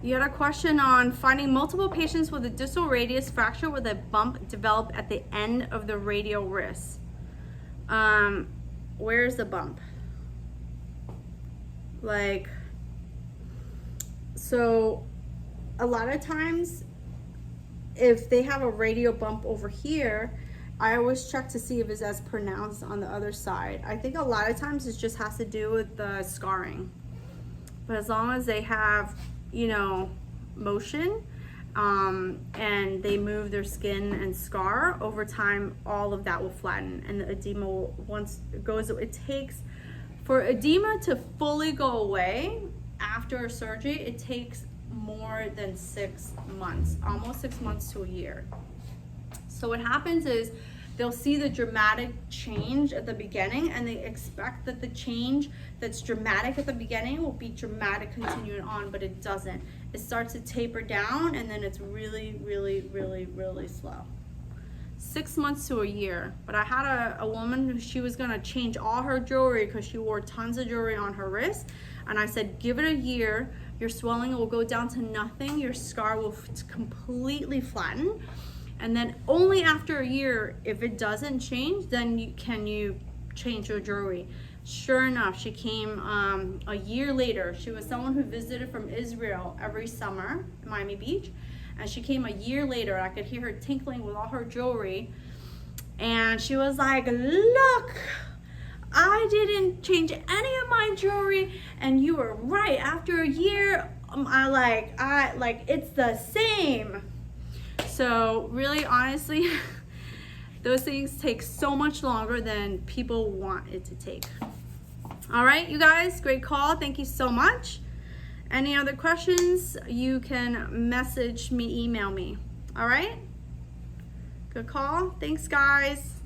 You had a question on finding multiple patients with a distal radius fracture with a bump developed at the end of the radial wrist. Where's the bump? Like, so a lot of times if they have a radial bump over here, I always check to see if it's as pronounced on the other side. I think a lot of times it just has to do with the scarring. But as long as they have, you know, motion and they move their skin and scar, over time, all of that will flatten and the edema will, once it goes, it takes, for edema to fully go away after surgery, it takes more than 6 months, almost 6 months to a year. So what happens is they'll see the dramatic change at the beginning and they expect that the change that's dramatic at the beginning will be dramatic continuing on, but it doesn't. It starts to taper down and then it's really, really, really, really slow. 6 months to a year. But I had a woman who, she was gonna change all her jewelry because she wore tons of jewelry on her wrist. And I said, give it a year, your swelling will go down to nothing, your scar will completely flatten. And then only after a year, if it doesn't change, then you change your jewelry. Sure enough, she came a year later. She was someone who visited from Israel every summer in Miami Beach. And she came a year later. I could hear her tinkling with all her jewelry. And she was like, look, I didn't change any of my jewelry. And you were right. After a year, it's the same. So really, honestly, those things take so much longer than people want it to take. All right, you guys, great call. Thank you so much. Any other questions, you can message me, email me. All right? Good call. Thanks, guys.